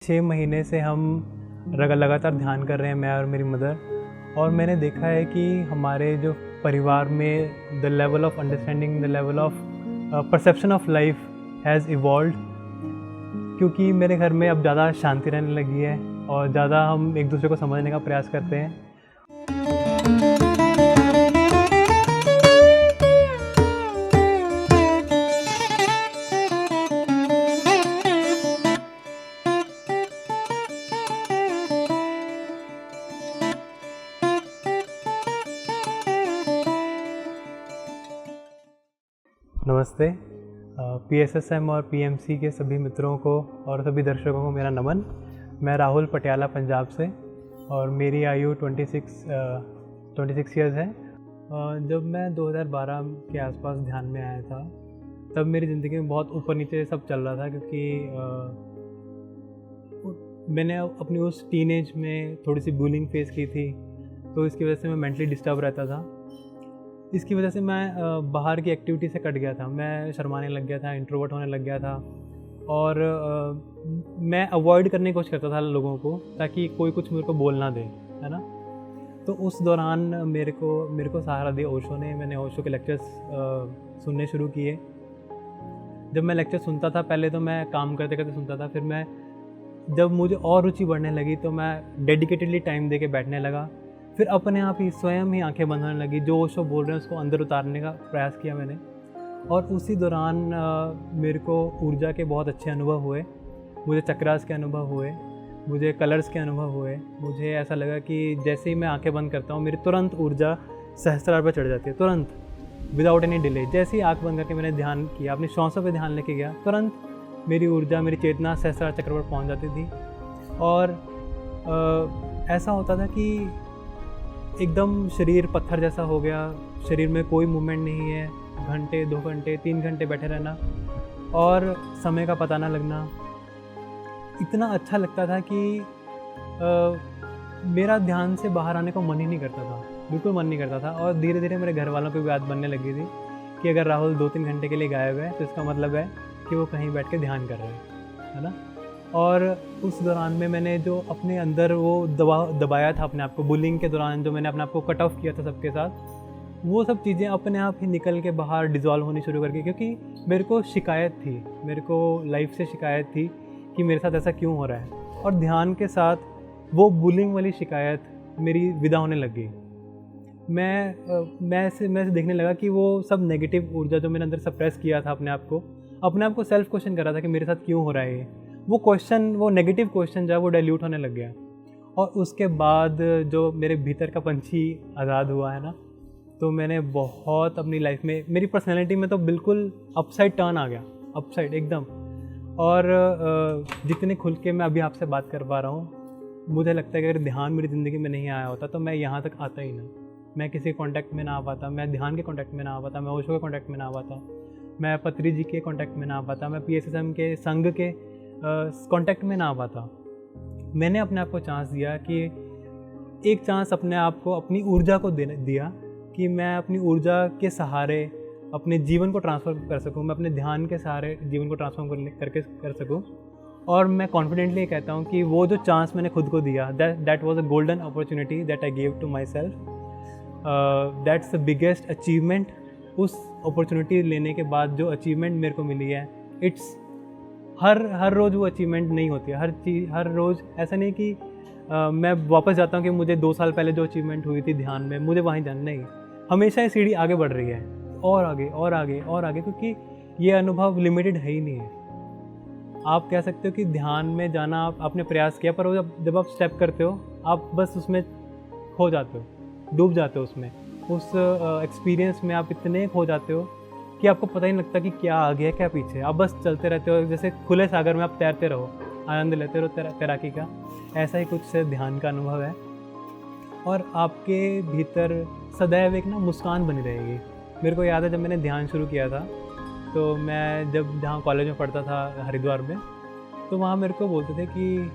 6 महीने से हम लगातार ध्यान कर रहे हैं, मैं और मेरी मदर। और मैंने देखा है कि हमारे जो परिवार में the level of understanding, the level of perception of life has evolved, क्योंकि मेरे घर में अब ज़्यादा शांति रहने लगी है और ज़्यादा हम एक दूसरे को समझने का प्रयास करते हैं। नमस्ते। पीएसएसएम और पीएमसी के सभी मित्रों को और सभी दर्शकों को मेरा नमन। मैं राहुल पटियाला पंजाब से और मेरी आयु 26 ईयर्स है। जब मैं 2012 के आसपास ध्यान में आया था, तब मेरी ज़िंदगी में बहुत ऊपर नीचे सब चल रहा था, क्योंकि मैंने अपनी उस टीनेज में थोड़ी सी बुलिंग फेस की थी, तो इसकी वजह से मैं मेंटली डिस्टर्ब रहता था। इसकी वजह से मैं बाहर की एक्टिविटी से कट गया था, मैं शर्माने लग गया था, इंट्रोवर्ट होने लग गया था और मैं अवॉइड करने की कोशिश करता था लोगों को, ताकि कोई कुछ मेरे को बोल ना दे, है ना। तो उस दौरान मेरे को सहारा दिया ओशो ने। मैंने ओशो के लेक्चर्स सुनने शुरू किए। जब मैं लेक्चर सुनता था, पहले तो मैं काम करते करते सुनता था, फिर मैं जब मुझे और रुचि बढ़ने लगी तो मैं डेडिकेटेडली टाइम दे के बैठने लगा। फिर अपने आप ही स्वयं ही आंखें बंद होने लगी, जो ओशो बोल रहे हैं उसको अंदर उतारने का प्रयास किया मैंने। और उसी दौरान मेरे को ऊर्जा के बहुत अच्छे अनुभव हुए, मुझे चक्रास के अनुभव हुए, मुझे कलर्स के अनुभव हुए। मुझे ऐसा लगा कि जैसे ही मैं आंखें बंद करता हूँ, मेरी तुरंत ऊर्जा सहस्त्रार पर चढ़ जाती है, तुरंत, विदाउट एनी डिले। जैसे ही आँख बंद करके मैंने ध्यान किया, अपनी श्वासों पर ध्यान लेके गया, तुरंत मेरी ऊर्जा, मेरी चेतना सहस्त्रार चक्र पर पहुँच जाती थी। और ऐसा होता था कि एकदम शरीर पत्थर जैसा हो गया, शरीर में कोई मूवमेंट नहीं है, घंटे 2 घंटे 3 घंटे बैठे रहना और समय का पता ना लगना। इतना अच्छा लगता था कि मेरा ध्यान से बाहर आने को मन ही नहीं करता था, बिल्कुल मन नहीं करता था। और धीरे धीरे मेरे घर वालों को भी आदत बनने लगी थी कि अगर राहुल 2-3 घंटे के लिए गायब है तो इसका मतलब है कि वो कहीं बैठ के ध्यान कर रहे हैं, है ना। और उस दौरान में मैंने जो अपने अंदर वो दबाया था अपने आप को, बुलिंग के दौरान जो मैंने अपने आप को कट ऑफ किया था सबके साथ, वो सब चीज़ें अपने आप ही निकल के बाहर डिज़ोल्व होनी शुरू कर गई। क्योंकि मेरे को शिकायत थी, मेरे को लाइफ से शिकायत थी कि मेरे साथ ऐसा क्यों हो रहा है। और ध्यान के साथ वो बुलिंग वाली शिकायत मेरी विदा होने लग गई। मैं ऐसे देखने लगा कि वो सब नेगेटिव ऊर्जा जो मैंने अंदर सप्रेस किया था अपने आप को सेल्फ क्वेश्चन कर रहा था कि मेरे साथ क्यों हो रहा है ये, वो नेगेटिव क्वेश्चन जो है वो डाइल्यूट होने लग गया। और उसके बाद जो मेरे भीतर का पंछी आज़ाद हुआ है ना, तो मैंने बहुत अपनी लाइफ में, मेरी पर्सनैलिटी में तो बिल्कुल अपसाइड टर्न आ गया, अपसाइड एकदम। और जितने खुल के मैं अभी आपसे बात कर पा रहा हूँ, मुझे लगता है कि अगर ध्यान मेरी ज़िंदगी में नहीं आया होता तो मैं यहाँ तक आता ही ना। मैं किसी कॉन्टैक्ट में ना आ पाता, मैं ध्यान के कॉन्टैक्ट में ना आ पाता, मैं ओशो के कॉन्टैक्ट में ना आ पाता, मैं पत्री जी के कॉन्टैक्ट में ना आ पाता, मैं पीएसएसएम के संघ के कॉन्टैक्ट में ना आ पाता। मैंने अपने आप को चांस दिया कि एक चांस अपने आप को, अपनी ऊर्जा को दिया कि मैं अपनी ऊर्जा के सहारे अपने जीवन को ट्रांसफॉर्म कर सकूं, मैं अपने ध्यान के सहारे जीवन को ट्रांसफॉर्म कर सकूं। और मैं कॉन्फिडेंटली कहता हूं कि वो जो चांस मैंने खुद को दिया, that was a golden opportunity that I give to myself. That's the biggest achievement. उस अपॉर्चुनिटी लेने के बाद जो अचीवमेंट मेरे को मिली है, इट्स हर रोज़ वो अचीवमेंट नहीं होती है। हर रोज़ ऐसा नहीं कि मैं वापस जाता हूँ कि मुझे 2 साल पहले जो अचीवमेंट हुई थी ध्यान में, मुझे वहीं जाना नहीं। हमेशा ये सीढ़ी आगे बढ़ रही है, और आगे और आगे और आगे, क्योंकि ये अनुभव लिमिटेड है ही नहीं है। आप कह सकते हो कि ध्यान में जाना आपने प्रयास किया, पर जब आप स्टेप करते हो, आप बस उसमें खो जाते हो, डूब जाते हो उसमें, उस एक्सपीरियंस में आप इतने खो जाते हो कि आपको पता ही नहीं लगता कि क्या आगे है क्या पीछे। आप बस चलते रहते हो, जैसे खुले सागर में आप तैरते रहो, आनंद लेते रहो तैराकी का। ऐसा ही कुछ ध्यान का अनुभव है। और आपके भीतर सदैव एक ना मुस्कान बनी रहेगी। मेरे को याद है जब मैंने ध्यान शुरू किया था, तो मैं जहाँ कॉलेज में पढ़ता था हरिद्वार में, तो वहाँ मेरे को बोलते थे कि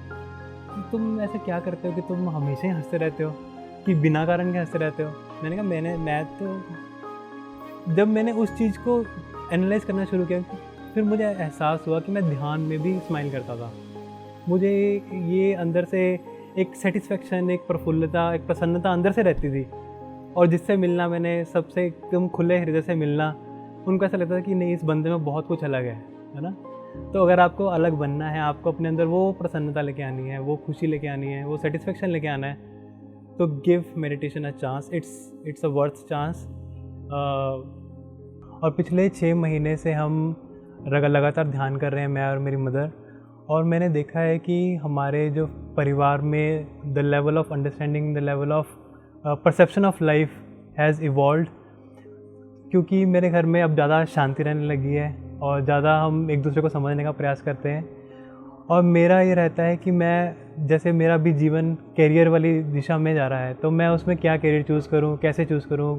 तुम ऐसे क्या करते हो कि तुम हमेशा ही हंसते रहते हो, कि बिना कारण के हंसते रहते हो। मैंने कहा मैं तो जब मैंने उस चीज़ को एनालाइज करना शुरू किया, फिर मुझे एहसास हुआ कि मैं ध्यान में भी स्माइल करता था। मुझे ये अंदर से एक सेटिस्फेक्शन, एक प्रफुल्लता, एक प्रसन्नता अंदर से रहती थी। और जिससे मिलना, मैंने सबसे एकदम खुले हृदय से मिलना, उनको ऐसा लगता था कि नहीं, इस बंदे में बहुत कुछ अलग है ना। तो अगर आपको अलग बनना है, आपको अपने अंदर वो प्रसन्नता लेके आनी है, वो खुशी लेके आनी है, वो सेटिस्फेक्शन लेके आना है, तो give meditation a chance. It's a worth chance. और पिछले 6 महीने से हम लगातार ध्यान कर रहे हैं, मैं और मेरी मदर। और मैंने देखा है कि हमारे जो परिवार में the level of understanding, the level of perception of life has evolved, क्योंकि मेरे घर में अब ज़्यादा शांति रहने लगी है और ज़्यादा हम एक दूसरे को समझने का प्रयास करते हैं। और मेरा ये रहता है कि मैं, जैसे मेरा भी जीवन कैरियर वाली दिशा में जा रहा है, तो मैं उसमें क्या कैरियर चूज़ करूँ, कैसे चूज़ करूँ,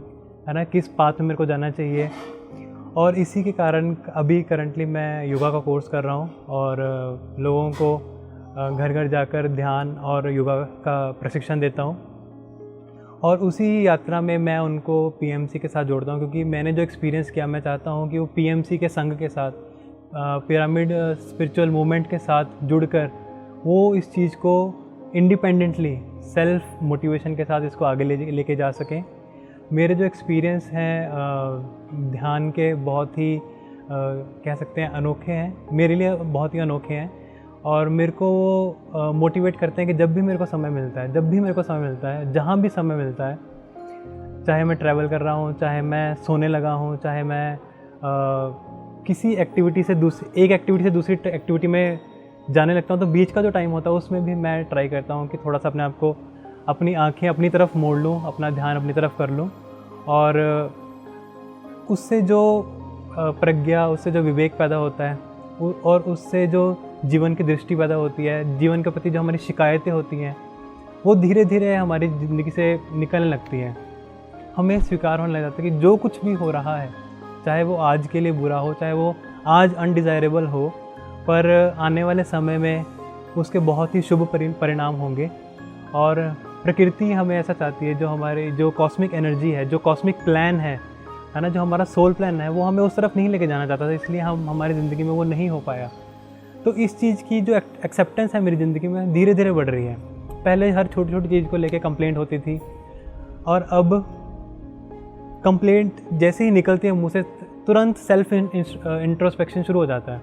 है ना, किस पाथ में मेरे को जाना चाहिए। और इसी के कारण अभी करंटली मैं योगा का कोर्स कर रहा हूँ और लोगों को घर घर जाकर ध्यान और योगा का प्रशिक्षण देता हूँ। और उसी यात्रा में मैं उनको पीएमसी के साथ जोड़ता हूँ, क्योंकि मैंने जो एक्सपीरियंस किया, मैं चाहता हूँ कि वो पीएमसी के संघ के साथ, पिरामिड स्पिरिचुअल मूवमेंट के साथ जुड़कर वो इस चीज़ को इंडिपेंडेंटली, सेल्फ मोटिवेशन के साथ इसको आगे लेके जा सकें। मेरे जो एक्सपीरियंस हैं ध्यान के, बहुत ही कह सकते हैं अनोखे हैं, मेरे लिए बहुत ही अनोखे हैं। और मेरे को वो मोटिवेट करते हैं कि जब भी मेरे को समय मिलता है, जब भी मेरे को समय मिलता है, जहाँ भी समय मिलता है, चाहे मैं ट्रैवल कर रहा हूँ, चाहे मैं सोने लगा हूँ, चाहे मैं किसी एक्टिविटी से एक एक्टिविटी से दूसरी एक्टिविटी में जाने लगता हूँ, तो बीच का जो टाइम होता है उसमें भी मैं ट्राई करता हूँ कि थोड़ा सा अपने आप को, अपनी आँखें अपनी तरफ मोड़ लूँ, अपना ध्यान अपनी तरफ कर लूँ। और उससे जो प्रज्ञा, उससे जो विवेक पैदा होता है, और उससे जो जीवन की दृष्टि पैदा होती है, जीवन के प्रति जो हमारी शिकायतें होती हैं, वो धीरे धीरे हमारी ज़िंदगी से निकलने लगती हैं। हमें स्वीकार होने लग जाता है कि जो कुछ भी हो रहा है, चाहे वो आज के लिए बुरा हो, चाहे वो आज अनडिज़ायरेबल हो, पर आने वाले समय में उसके बहुत ही शुभ परिणाम होंगे। और प्रकृति हमें ऐसा चाहती है, जो हमारी जो कॉस्मिक एनर्जी है, जो कॉस्मिक प्लान है ना, जो हमारा सोल प्लान है, वो हमें उस तरफ नहीं लेके जाना चाहता था, इसलिए हमारी ज़िंदगी में वो नहीं हो पाया। तो इस चीज़ की जो एक्सेप्टेंस है मेरी ज़िंदगी में, धीरे धीरे बढ़ रही है। पहले हर छोटी छोटी चीज़ को लेके कंप्लेंट होती थी, और अब कंप्लेंट जैसे ही निकलती है मुँह से, तुरंत सेल्फ इंट्रोस्पेक्शन शुरू हो जाता है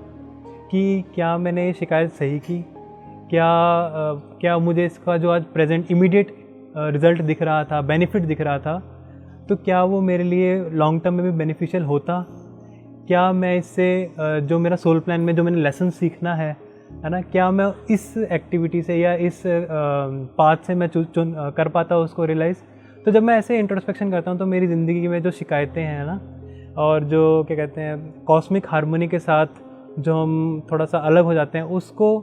कि क्या मैंने ये शिकायत सही की, क्या मुझे इसका जो आज प्रेजेंट इमीडिएट रिज़ल्ट दिख रहा था, बेनिफिट दिख रहा था, तो क्या वो मेरे लिए लॉन्ग टर्म में भी बेनिफिशियल होता। क्या मैं इससे जो मेरा सोल प्लान में जो मैंने लेसन सीखना है ना, क्या मैं इस एक्टिविटी से या इस पाथ से मैं चुन कर पाता उसको रियलाइज़। तो जब मैं ऐसे इंट्रोस्पेक्शन करता हूँ, तो मेरी ज़िंदगी में जो शिकायतें हैं ना, और जो क्या कहते हैं कॉस्मिक हार्मनी के साथ जो हम थोड़ा सा अलग हो जाते हैं, उसको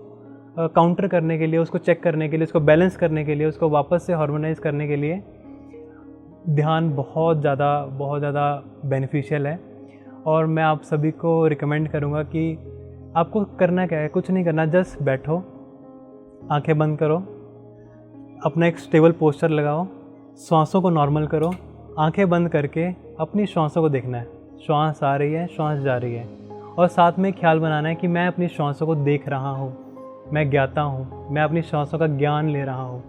काउंटर करने के लिए, उसको चेक करने के लिए, उसको बैलेंस करने के लिए, उसको वापस से हार्मोनाइज़ करने के लिए ध्यान बहुत ज़्यादा बेनिफिशियल है। और मैं आप सभी को रिकमेंड करूँगा कि आपको करना क्या है, कुछ नहीं करना, जस्ट बैठो, आंखें बंद करो, अपना एक स्टेबल पोस्चर लगाओ, श्वासों को नॉर्मल करो, आंखें बंद करके अपनी श्वासों को देखना है, श्वास आ रही है, श्वास जा रही है, और साथ में ख्याल बनाना है कि मैं अपनी श्वासों को देख रहा हूँ, मैं ज्ञाता हूँ, मैं अपनी श्वासों का ज्ञान ले रहा हूँ,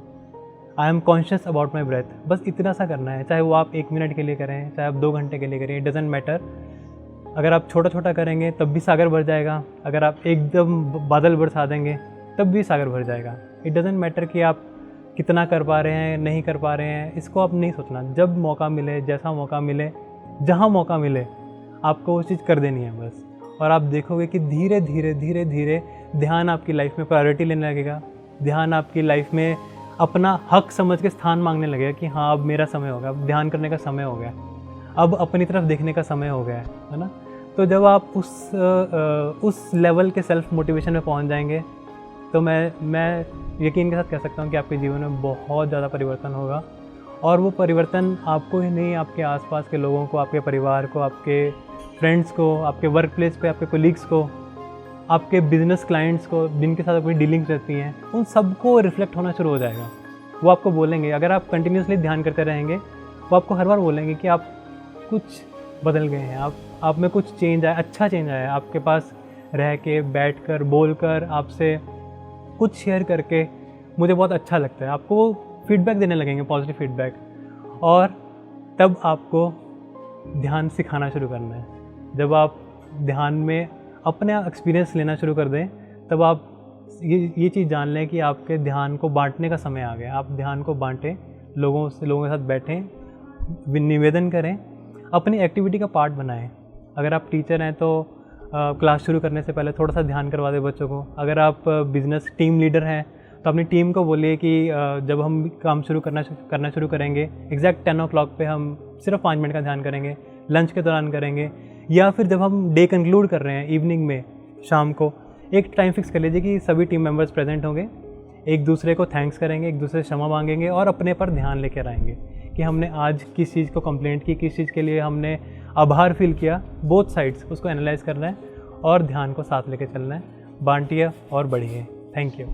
I am conscious about my breath. बस इतना सा करना है, चाहे वो आप 1 मिनट के लिए करें, चाहे आप 2 घंटे के लिए करें, इट डजेंट मैटर। अगर आप छोटा छोटा करेंगे तब भी सागर भर जाएगा, अगर आप एकदम बादल बरसा देंगे तब भी सागर भर जाएगा। इट डजेंट मैटर कि आप कितना कर पा रहे हैं, नहीं कर पा रहे हैं, इसको आप नहीं सोचना। जब मौका मिले, जैसा मौका मिले, जहाँ मौका मिले, आपको वो चीज़ कर देनी है बस। और आप देखोगे कि धीरे धीरे धीरे धीरे ध्यान आपकी लाइफ में प्रायोरिटी लेने लगेगा, ध्यान आपकी लाइफ में अपना हक समझ के स्थान मांगने लगेगा कि हाँ, अब मेरा समय हो गया, अब ध्यान करने का समय हो गया, अब अपनी तरफ देखने का समय हो गया है ना। तो जब आप उस लेवल के सेल्फ मोटिवेशन में पहुंच जाएंगे, तो मैं यकीन के साथ कह सकता हूं कि आपके जीवन में बहुत ज़्यादा परिवर्तन होगा। और वो परिवर्तन आपको ही नहीं, आपके आसपास के लोगों को, आपके परिवार को, आपके फ्रेंड्स को, आपके वर्क प्लेस पे आपके कोलीग्स को, आपके बिजनेस क्लाइंट्स को, जिनके साथ अपनी डीलिंग्स रहती हैं, उन सबको रिफ्लेक्ट होना शुरू हो जाएगा। वो आपको बोलेंगे, अगर आप कंटिन्यूसली ध्यान करते रहेंगे, वो आपको हर बार बोलेंगे कि आप कुछ बदल गए हैं, आप में कुछ चेंज आया, अच्छा चेंज आया, आपके पास रह के, बैठ कर, बोल कर, आपसे कुछ शेयर करके मुझे बहुत अच्छा लगता है। आपको वो फीडबैक देने लगेंगे, पॉजिटिव फीडबैक, और तब आपको ध्यान सिखाना शुरू करना है। जब आप ध्यान में अपने एक्सपीरियंस लेना शुरू कर दें, तब आप ये चीज़ जान लें कि आपके ध्यान को बांटने का समय आ गया। आप ध्यान को बांटें, लोगों के साथ बैठें, निवेदन करें, अपनी एक्टिविटी का पार्ट बनाएं। अगर आप टीचर हैं तो क्लास शुरू करने से पहले थोड़ा सा ध्यान करवा दें बच्चों को। अगर आप बिजनेस टीम लीडर हैं तो अपनी टीम को बोलिए कि जब हम काम करना शुरू करेंगे, एग्जैक्ट 10 o'clock पे हम सिर्फ 5 मिनट का ध्यान करेंगे, लंच के दौरान करेंगे, या फिर जब हम डे कंक्लूड कर रहे हैं इवनिंग में, शाम को एक टाइम फिक्स कर लीजिए कि सभी टीम मेंबर्स प्रेजेंट होंगे, एक दूसरे को थैंक्स करेंगे, एक दूसरे से क्षमा मांगेंगे और अपने पर ध्यान लेकर आएंगे कि हमने आज किस चीज़ को कंप्लेंट की, किस चीज़ के लिए हमने आभार फील किया। बोथ साइड्स उसको एनालाइज करना है और ध्यान को साथ लेके चलना है। बांटिए और बढ़िए। Thank you.